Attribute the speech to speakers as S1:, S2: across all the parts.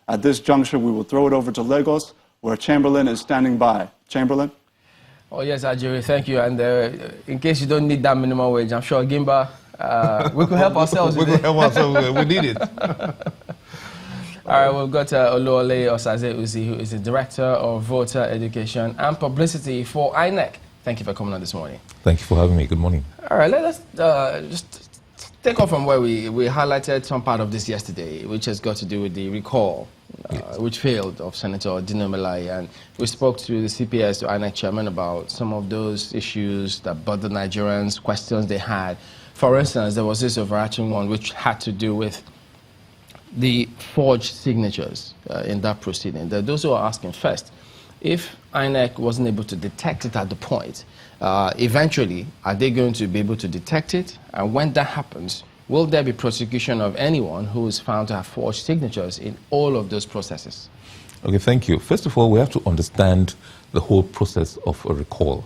S1: At this juncture, we will throw it over to Lagos, where Chamberlain is standing by. Chamberlain?
S2: Oh, yes, Ajiri, thank you. And in case you don't need that minimum wage, I'm sure Gimba, we could help ourselves.
S3: We could help ourselves. We need it.
S2: All right, we've got Oluwole Osaze Uzzi, who is the Director of Voter Education and Publicity for INEC. Thank you for coming on this morning.
S4: Thank you for having me. Good morning.
S2: All right, let us just take off from where we highlighted some part of this yesterday, which has got to do with the recall, yes, which failed, of Senator Dino Melaye. And we spoke to the CPS, the INEC chairman, about some of those issues that bothered Nigerians, questions they had. For instance, there was this overarching one which had to do with the forged signatures in that proceeding. There are those who are asking first, if INEC wasn't able to detect it at the point, eventually, are they going to be able to detect it? And when that happens, will there be prosecution of anyone who is found to have forged signatures in all of those processes?
S4: Okay, thank you. First of all, we have to understand the whole process of a recall.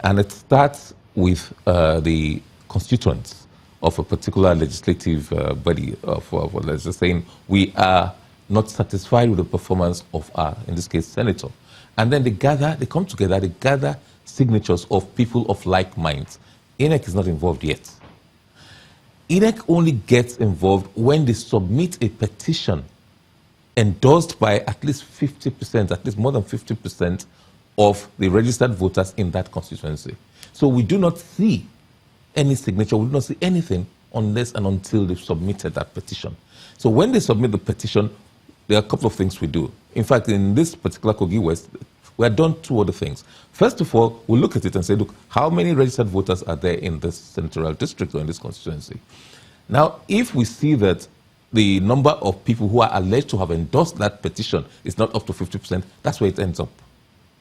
S4: And it starts with the constituents of a particular legislative body, let's just say, we are not satisfied with the performance of our, in this case, senator. And then they come together, they gather signatures of people of like minds. INEC is not involved yet. INEC only gets involved when they submit a petition endorsed by at least 50%, at least more than 50% of the registered voters in that constituency. So we do not see any signature, we do not see anything unless and until they've submitted that petition. So when they submit the petition, there are a couple of things we do. In fact, in this particular Kogi West, we have done two other things. First of all, we look at it and say, look, how many registered voters are there in this senatorial district or in this constituency? Now, if we see that the number of people who are alleged to have endorsed that petition is not up to 50%, that's where it ends up.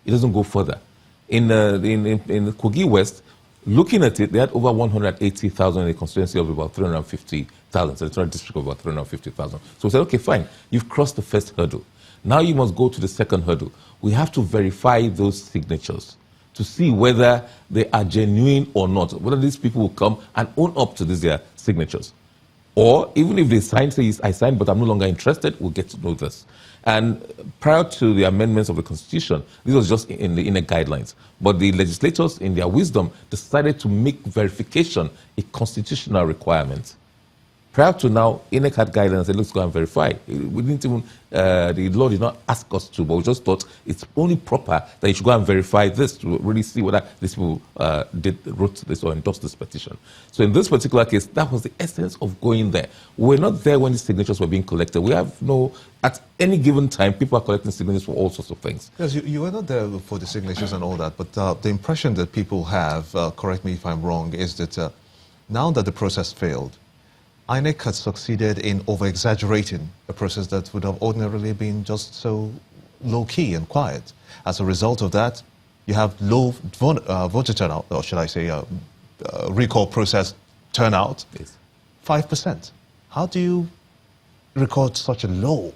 S4: It doesn't go further. In Kogi West, looking at it, they had over 180,000 in a constituency of about 350,000, senatorial district of about 350,000. So we said, okay, fine, you've crossed the first hurdle. Now you must go to the second hurdle. We have to verify those signatures to see whether they are genuine or not, whether these people will come and own up to their signatures. Or even if they sign, say, I signed, but I'm no longer interested, we'll get to know this. And prior to the amendments of the Constitution, this was just in the guidelines. But the legislators, in their wisdom, decided to make verification a constitutional requirement. Prior to now, INEC had guidelines and said, let's go and verify. We didn't even, the law did not ask us to, but we just thought it's only proper that you should go and verify this to really see whether these people wrote this or endorsed this petition. So in this particular case, that was the essence of going there. We're not there when the signatures were being collected. We have at any given time, people are collecting signatures for all sorts of things.
S3: Yes, you were not there for the signatures and all that, but the impression that people have, correct me if I'm wrong, is that now that the process failed, INEC has succeeded in over-exaggerating a process that would have ordinarily been just so low-key and quiet. As a result of that, you have low voter turnout, or should I say recall process turnout,
S4: yes.
S3: 5%. How do you record such a low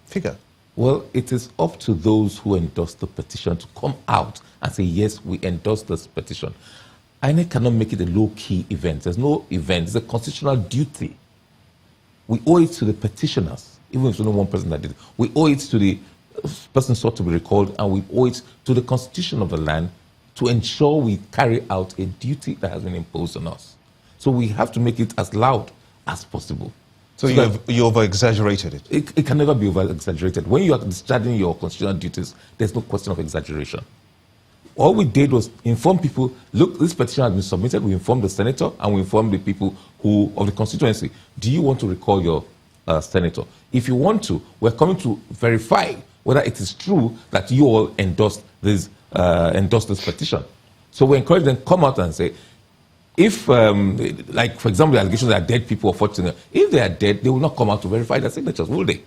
S3: figure?
S4: Well, it is up to those who endorse the petition to come out and say, yes, we endorse this petition. INEC cannot make it a low-key event. There's no event. It's a constitutional duty. We owe it to the petitioners, even if it's only one person that did it. We owe it to the person sought to be recalled, and we owe it to the constitution of the land to ensure we carry out a duty that has been imposed on us. So we have to make it as loud as possible.
S3: So you over-exaggerated it?
S4: It can never be over-exaggerated. When you are discharging your constitutional duties, there's no question of exaggeration. All we did was inform people, look, this petition has been submitted. We informed the senator and we informed the people of the constituency. Do you want to recall your senator? If you want to, we're coming to verify whether it is true that you all endorsed this petition. So we encourage them to come out and say, if, like, for example, the allegations that dead people are fortunate, if they are dead, they will not come out to verify their signatures, will they?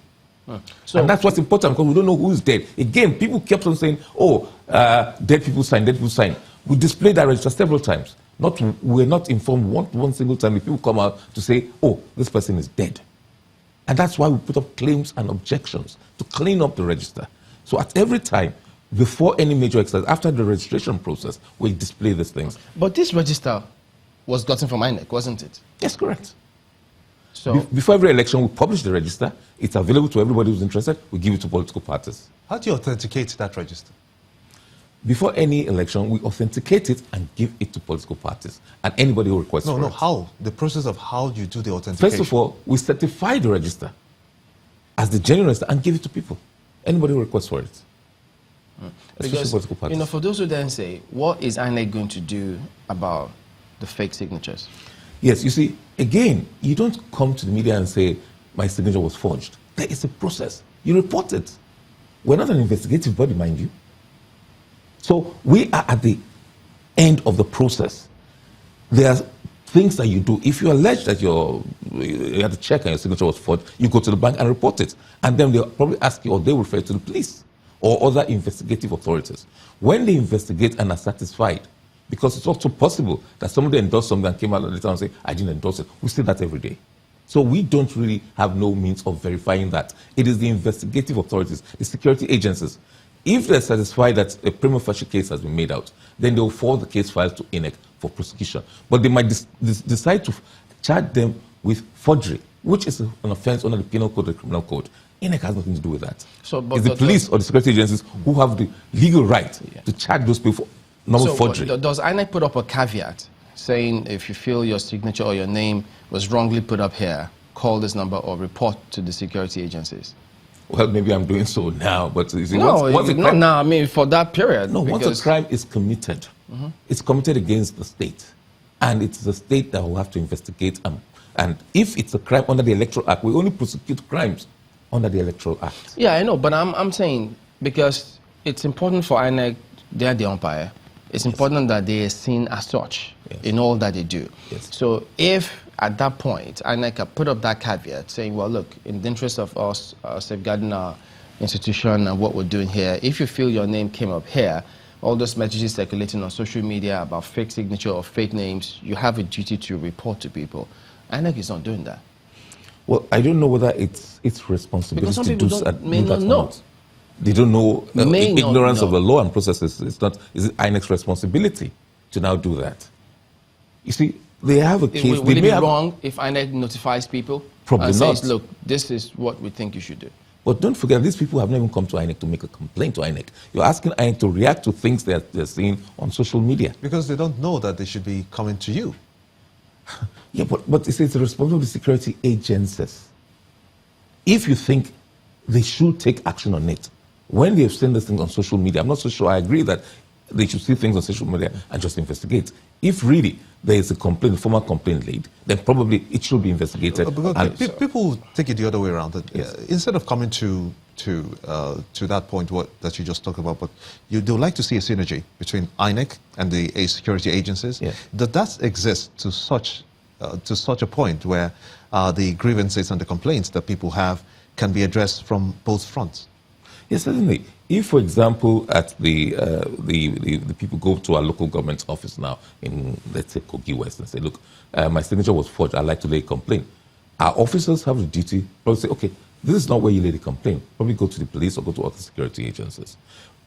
S4: So, and that's what's important, because we don't know who's dead. Again, people kept on saying, oh, dead people sign, dead people sign. We displayed that register several times. We're not informed one single time if people come out to say, oh, this person is dead. And that's why we put up claims and objections to clean up the register. So at every time, before any major exercise, after the registration process, we display these things.
S2: But this register was gotten from INEC, wasn't it?
S4: Yes, correct.
S2: So
S4: Before every election, we publish the register. It's available to everybody who's interested. We give it to political parties.
S3: How do you authenticate that register?
S4: Before any election, we authenticate it and give it to political parties and anybody who requests
S3: No,
S4: for
S3: no,
S4: it.
S3: how? The process of how you do the authentication.
S4: First of all, we certify the register as the genuine register and give it to people, anybody who requests for it. Especially
S2: because,
S4: political parties.
S2: for those who then say, what is INEC going to do about the fake signatures?
S4: Yes, you see, again, you don't come to the media and say, my signature was forged. There is a process. You report it. We're not an investigative body, mind you. So we are at the end of the process. There are things that you do. If you allege that you had a check and your signature was forged, you go to the bank and report it. And then they'll probably ask you, or they will refer to the police or other investigative authorities. When they investigate and are satisfied, because it's also possible that somebody endorsed something and came out later and say, I didn't endorse it. We see that every day. So we don't really have no means of verifying that. It is the investigative authorities, the security agencies. If they're satisfied that a prima facie case has been made out, then they'll forward the case files to INEC for prosecution. But they might decide to charge them with forgery, which is an offense under the Penal Code or the Criminal Code. INEC has nothing to do with that.
S2: So,
S4: it's the police or the security agencies who have the legal right to charge those people for normal forgery.
S2: Does INEC put up a caveat saying if you feel your signature or your name was wrongly put up here, call this number or report to the security agencies?
S4: Well, maybe I'm doing so now, but you see,
S2: No,
S4: once a
S2: not
S4: crime,
S2: now. I mean, for that period.
S4: no, once a crime is committed, it's committed against the state, and it's the state that will have to investigate. And if it's a crime under the Electoral Act, we only prosecute crimes under the Electoral Act.
S2: Yeah, I know, but I'm saying because it's important for INEC, they are the umpire. It's important that they are seen as such in all that they do.
S4: Yes.
S2: So if at that point INEC can put up that caveat saying, well, look, in the interest of us safeguarding our institution and what we're doing here, if you feel your name came up here, all those messages circulating on social media about fake signature or fake names, you have a duty to report to people. INEC is not doing that.
S4: Well, I don't know whether it's responsibility
S2: some
S4: to
S2: people
S4: do
S2: may
S4: that
S2: not
S4: or
S2: know.
S4: not. They don't know.
S2: May not
S4: Ignorance of
S2: know.
S4: the law and processes is it INEC's responsibility to now do that? You see, they have a case.
S2: Would
S4: They
S2: it
S4: may
S2: be
S4: have,
S2: wrong if INEC notifies people
S4: Probably
S2: and says,
S4: not.
S2: look, this is what we think you should do?
S4: but don't forget, these people have not even come to INEC to make a complaint to INEC. You're asking INEC to react to things they're seeing on social media.
S3: Because they don't know that they should be coming to you.
S4: Yeah, but it's the responsibility of the security agencies. If you think they should take action on it, when they've seen these things on social media, I'm not so sure I agree that they should see things on social media and just investigate. If really there is a complaint, a formal complaint laid, then probably it should be investigated.
S3: Because
S4: And-
S3: people take it the other way around. That, instead of coming to that point that you just talked about, but they would like to see a synergy between INEC and the security agencies.
S4: Yeah.
S3: That exists to such a point where the grievances and the complaints that people have can be addressed from both fronts.
S4: Yes, certainly. If, for example, at the people go to our local government office now in, let's say, Kogi West and say, look, my signature was forged, I'd like to lay a complaint. Our officers have the duty to say, okay, this is not where you lay the complaint. Probably go to the police or go to other security agencies.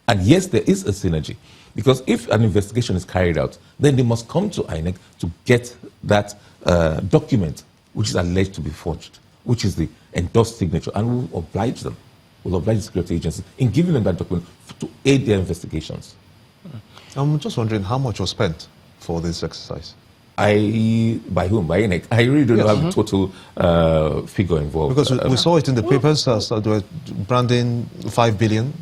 S4: And yes, there is a synergy. Because if an investigation is carried out, then they must come to INEC to get that document which is alleged to be forged, which is the endorsed signature, and we'll oblige them. Will oblige the security agencies in giving them that document to aid their investigations.
S3: I'm just wondering how much was spent for this exercise.
S4: By whom? By INEC? I really don't have the total figure involved.
S3: Because we saw it in the papers, so they were branding 5 billion.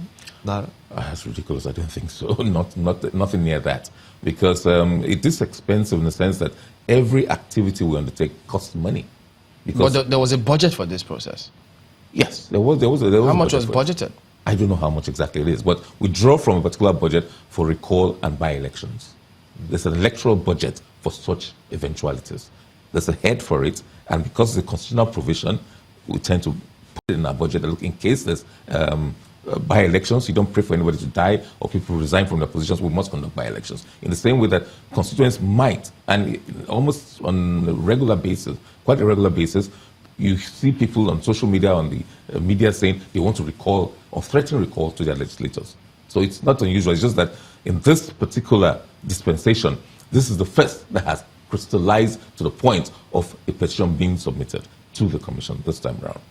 S4: That's ridiculous. I don't think so. Nothing near that. Because it is expensive in the sense that every activity we undertake costs money. Because
S2: But there was a budget for this process.
S4: yes, there was
S2: How much
S4: budget
S2: was
S4: for it.
S2: budgeted?
S4: I don't know how much exactly it is, but we draw from a particular budget for recall and by-elections. There's an electoral budget for such eventualities. There's a head for it, and because it's a constitutional provision, we tend to put it in our budget. Look, in case there's by-elections, you don't pray for anybody to die or people resign from their positions, we must conduct by-elections. In the same way that constituents might, and almost on a regular basis, quite a regular basis, you see people on social media, on the media saying they want to recall or threaten recall to their legislators. So it's not unusual. It's just that in this particular dispensation, this is the first that has crystallized to the point of a petition being submitted. to the Commission this time round.